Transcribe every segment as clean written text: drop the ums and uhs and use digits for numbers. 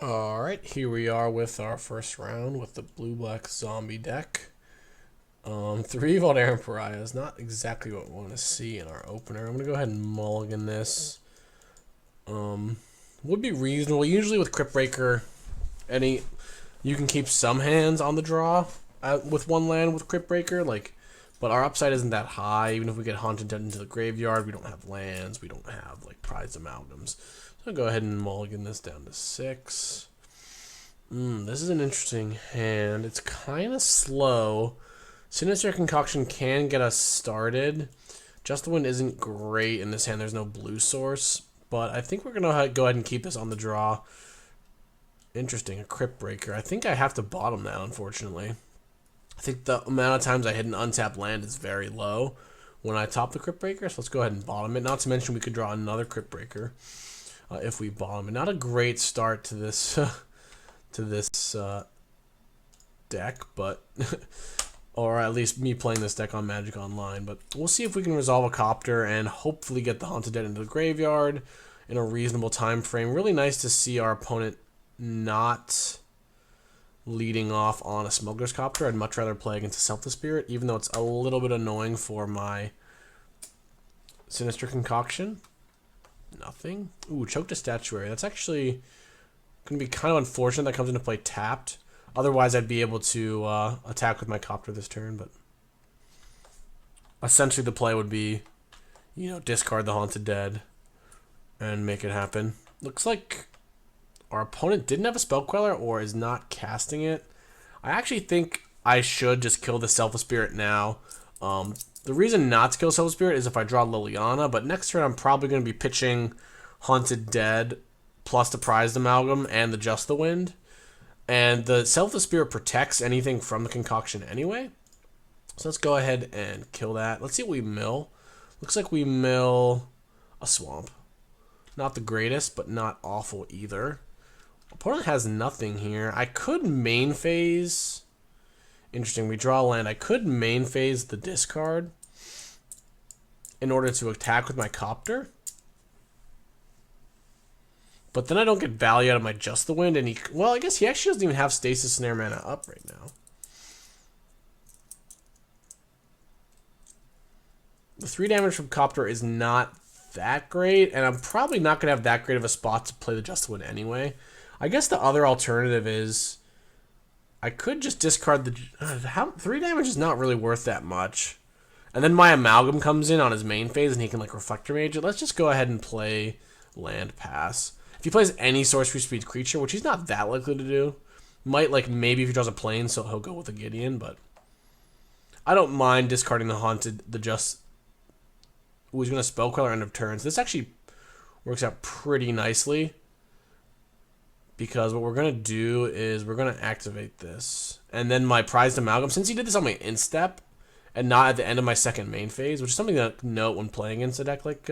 Alright, here we are with our first round with the blue-black zombie deck. Three Vault Aaron Pariah is not exactly what we want to see in our opener. I'm going to go ahead and mulligan this. Would be reasonable. Usually with Crypt Breaker, you can keep some hands on the draw with one land with Crypt Breaker, but our upside isn't that high. Even if we get Haunted Dead into the graveyard, we don't have lands, we don't have prized amalgams. So I'll go ahead and mulligan this down to 6. This is an interesting hand. It's kind of slow. Sinister Concoction can get us started. Just the Wind isn't great in this hand. There's no blue source. But I think we're going to go ahead and keep this on the draw. Interesting, a Crypt Breaker. I think I have to bottom now, unfortunately. I think the amount of times I hit an untapped land is very low when I top the Crypt Breaker. So let's go ahead and bottom it. Not to mention we could draw another Crypt Breaker if we bottom it. Not a great start to this deck, but or at least me playing this deck on Magic Online. But we'll see if we can resolve a Copter and hopefully get the Haunted Dead into the graveyard in a reasonable time frame. Really nice to see our opponent not leading off on a Smuggler's Copter. I'd much rather play against a Selfless Spirit, even though it's a little bit annoying for my Sinister Concoction. Nothing. Ooh, Choked a Statuary. That's actually going to be kind of unfortunate that comes into play tapped. Otherwise, I'd be able to attack with my Copter this turn, but essentially the play would be, discard the Haunted Dead and make it happen. Looks like our opponent didn't have a Spell Queller or is not casting it. I actually think I should just kill the Selfless Spirit now. The reason not to kill Selfless Spirit is if I draw Liliana, but next turn I'm probably going to be pitching Haunted Dead plus the Prized Amalgam and the Just the Wind. And the Selfless Spirit protects anything from the Concoction anyway. So let's go ahead and kill that. Let's see what we mill. Looks like we mill a Swamp. Not the greatest, but not awful either. Opponent has nothing here. I could main phase. Interesting, we draw a land. I could main phase the discard in order to attack with my Copter. But then I don't get value out of my Just the Wind, and I guess he actually doesn't even have Stasis Snare mana up right now. The 3 damage from Copter is not that great, and I'm probably not going to have that great of a spot to play the Just the Wind anyway. I guess the other alternative is I could just discard the... 3 damage is not really worth that much. And then my Amalgam comes in on his main phase, and he can Reflector Mage it. Let's just go ahead and play Land Pass. If he plays any Sorcery Speed creature, which he's not that likely to do, might maybe if he draws a plane, so he'll go with a Gideon, but I don't mind discarding the Haunted, Ooh, he's going to Spell Queller end of turns. This actually works out pretty nicely because what we're going to do is we're going to activate this. And then my Prized Amalgam, since he did this on my Instep and not at the end of my second main phase, which is something to note when playing against a deck like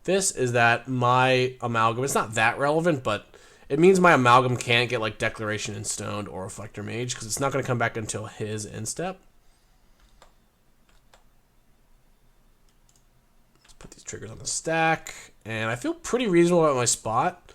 this, is that my Amalgam, it's not that relevant, but it means my Amalgam can't get Declaration in Stone or Reflector Mage because it's not going to come back until his Instep. Let's put these triggers on the stack, and I feel pretty reasonable about my spot.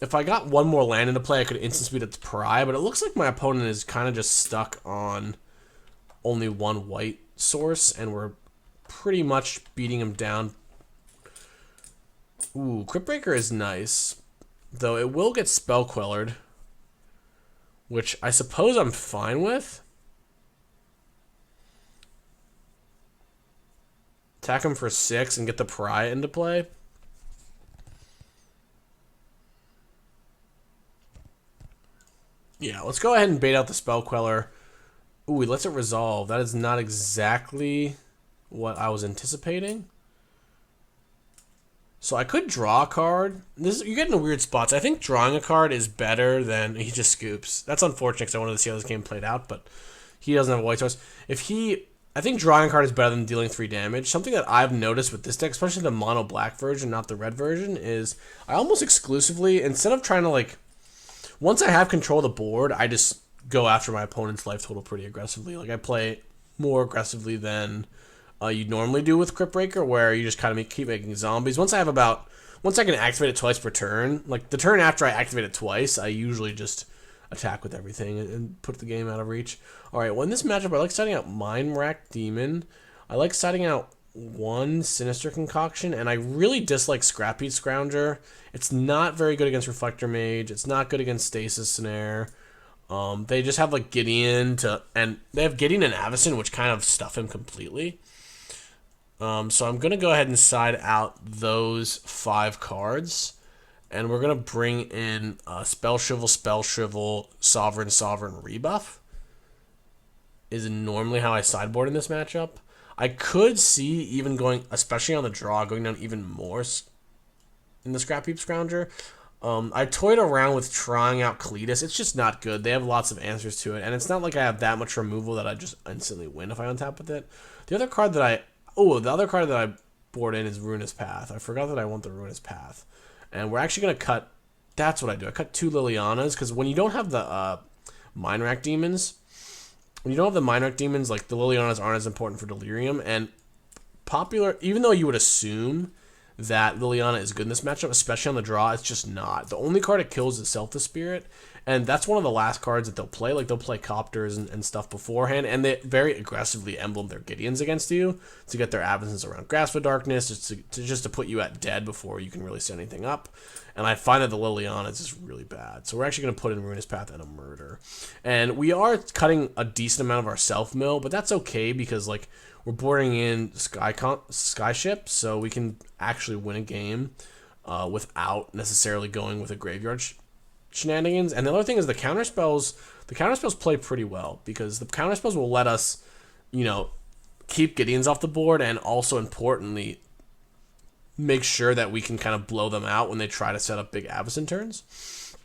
If I got one more land into play, I could instant speed it to Pariah, but it looks like my opponent is kind of just stuck on only one white source, and we're pretty much beating him down. Ooh, Crypt Breaker is nice, though it will get Spell Quellered, which I suppose I'm fine with. Attack him for 6 and get the Pariah into play. Yeah, let's go ahead and bait out the Spell Queller. Ooh, he lets it resolve. That is not exactly what I was anticipating. So I could draw a card. You're getting a weird spots. I think drawing a card is better than he just scoops. That's unfortunate because I wanted to see how this game played out, but he doesn't have a white source. I think drawing a card is better than dealing 3 damage. Something that I've noticed with this deck, especially the mono black version, not the red version, is I almost exclusively, instead of trying to once I have control of the board, I just go after my opponent's life total pretty aggressively. I play more aggressively than you'd normally do with Crypt Breaker, where you just kind of keep making zombies. Once once I can activate it twice per turn, like the turn after I activate it twice, I usually just attack with everything and put the game out of reach. All right, well, in this matchup, I like siding out Mind Rack Demon. I like siding out one Sinister Concoction, and I really dislike Scrap Heat Scrounger. It's not very good against Reflector Mage. It's not good against Stasis Snare. They just have like Gideon and they have Gideon and Avacyn, which kind of stuff him completely. So I'm gonna go ahead and side out those 5 cards, and we're gonna bring in Spell Shrivel, Sovereign Rebuff. Is normally how I sideboard in this matchup. I could see even going, especially on the draw, going down even more in the Scrap Heap Scrounger. I toyed around with trying out Kaladesh. It's just not good. They have lots of answers to it, and it's not like I have that much removal that I just instantly win if I untap with it. The other card that I board in is Ruinous Path. I forgot that I want the Ruinous Path, and we're actually gonna cut. That's what I do. I cut 2 Lilianas because when you don't have the Mind Rack Demons, like the Lilianas aren't as important for Delirium, and popular, even though you would assume that Liliana is good in this matchup, especially on the draw, it's just not. The only card it kills is Self the Spirit, and that's one of the last cards that they'll play. Like, they'll play Copters and stuff beforehand, and they very aggressively emblem their Gideons against you to get their Avacyn's around Grasp of Darkness, just to put you at dead before you can really set anything up. And I find that the Liliana is just really bad. So we're actually going to put in Ruinous Path and a Murder. And we are cutting a decent amount of our self-mill, but that's okay because, like, we're boarding in Skyship, so we can actually win a game without necessarily going with a graveyard shenanigans. And the other thing is the counterspells. The counterspells play pretty well because the counterspells will let us, keep Gideons off the board and also, importantly, make sure that we can kind of blow them out when they try to set up big Avacyn turns.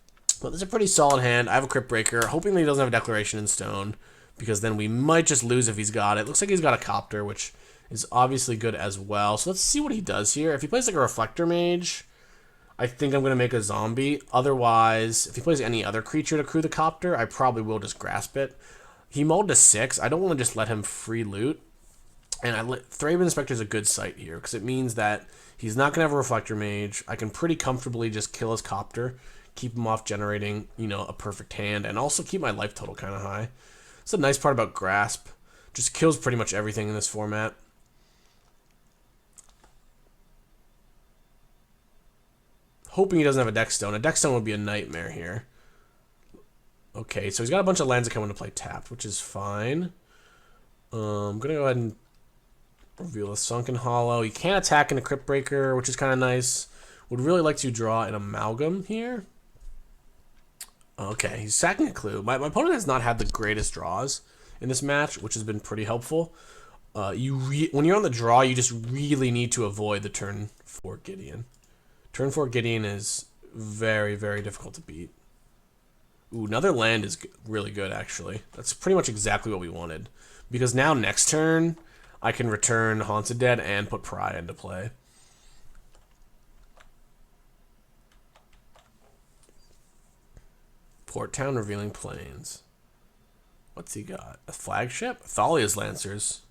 But this is a pretty solid hand. I have a Crypt Breaker, hoping that he doesn't have a Declaration in Stone, because then we might just lose if he's got it. Looks like he's got a Copter, which is obviously good as well. So let's see what he does here. If he plays like a Reflector Mage, I think I'm going to make a Zombie. Otherwise, if he plays any other creature to crew the Copter, I probably will just grasp it. He mulled to 6. I don't want to just let him free loot. And Thraben Inspector is a good sight here, because it means that he's not going to have a Reflector Mage. I can pretty comfortably just kill his Copter, keep him off generating, a perfect hand, and also keep my life total kind of high. That's the nice part about Grasp. Just kills pretty much everything in this format. Hoping he doesn't have a Deck Stone. A Deck Stone would be a nightmare here. Okay, so he's got a bunch of lands that come into play tapped, which is fine. I'm going to go ahead and reveal a Sunken Hollow. He can't attack in a Crypt Breaker, which is kind of nice. Would really like to draw an Amalgam here. Okay, he's sacking a Clue. My opponent has not had the greatest draws in this match, which has been pretty helpful. When you're on the draw, you just really need to avoid the turn 4 Gideon. Turn 4 Gideon is very, very difficult to beat. Ooh, another land is really good, actually. That's pretty much exactly what we wanted. Because now next turn, I can return Haunted Dead and put Pariah into play. Port Town, Revealing Plains. What's he got? A Flagship? Thalia's Lancers.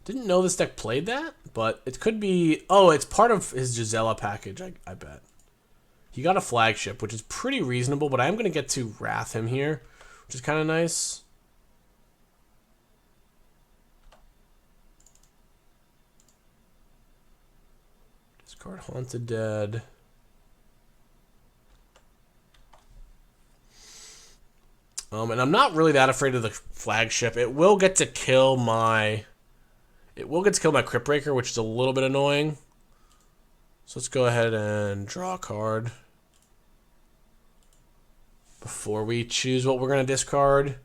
Didn't know this deck played that, but it could be... Oh, it's part of his Gisela package, I bet. He got a Flagship, which is pretty reasonable, but I am going to get to Wrath him here, which is kind of nice. Discard Haunted Dead. And I'm not really that afraid of the Flagship. It will get to kill my Crypt Breaker, which is a little bit annoying. So let's go ahead and draw a card before we choose what we're going to discard.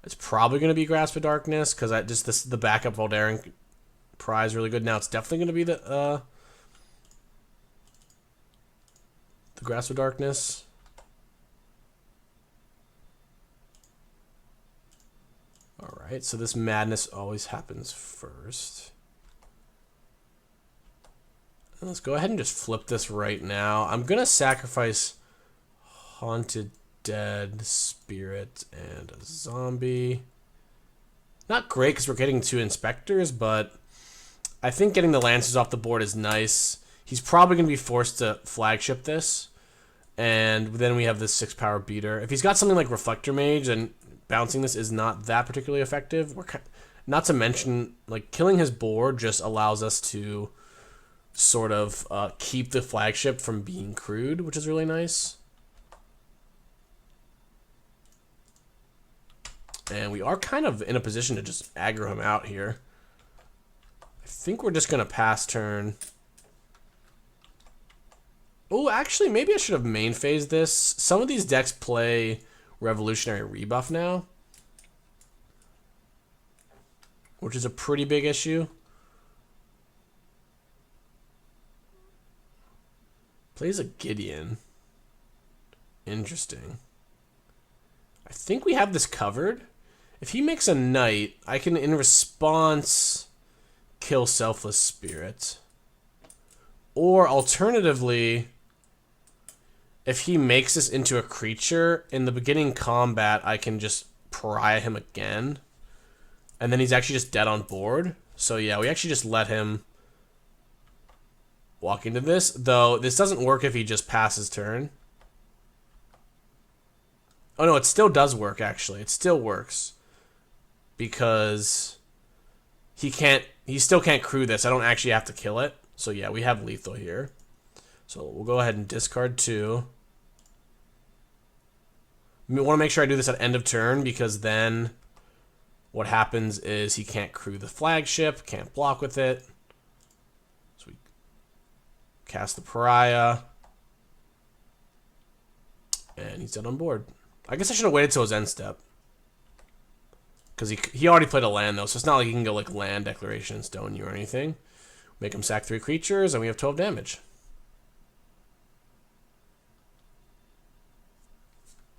It's probably going to be Grasp of Darkness, because the backup Voldaren Pariah is really good. Now it's definitely going to be the Grasp of Darkness. Alright, so this madness always happens first. And let's go ahead and just flip this right now. I'm going to sacrifice Haunted Dead, Spirit, and a Zombie. Not great because we're getting 2 Inspectors, but I think getting the Lancers off the board is nice. He's probably going to be forced to flagship this. And then we have this 6-power beater. If he's got something like Reflector Mage, then bouncing this is not that particularly effective. Not to mention, like, killing his board just allows us to sort of keep the flagship from being crewed, which is really nice. And we are kind of in a position to just aggro him out here. I think we're just going to pass turn. Oh, actually, maybe I should have main phased this. Some of these decks play Revolutionary Rebuff now, which is a pretty big issue. Plays a Gideon. Interesting. I think we have this covered. If he makes a knight, I can, in response, kill Selfless Spirit. Or, alternatively, if he makes this into a creature, in the beginning combat, I can just pariah him again. And then he's actually just dead on board. So yeah, we actually just let him walk into this. Though, this doesn't work if he just passes turn. Oh no, it still does work, actually. It still works. Because he still can't crew this. I don't actually have to kill it. So yeah, we have lethal here. So we'll go ahead and discard 2. I want to make sure I do this at end of turn, because then what happens is he can't crew the flagship, can't block with it. So we cast the pariah. And he's dead on board. I guess I should have waited till his end step. Because he already played a land, though, so it's not like he can go like land, declaration, stone you or anything. Make him sack 3 creatures, and we have 12 damage.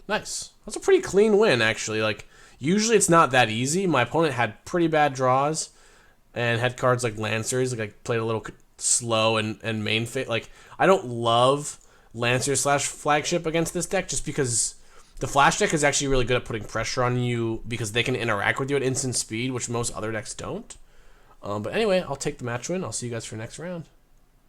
Nice. That's a pretty clean win, actually. Like, usually it's not that easy. My opponent had pretty bad draws and had cards like Lancers. Like, I played a little slow and main phase. Like, I don't love Lancers / Flagship against this deck just because the Flash deck is actually really good at putting pressure on you because they can interact with you at instant speed, which most other decks don't. But anyway, I'll take the match win. I'll see you guys for next round.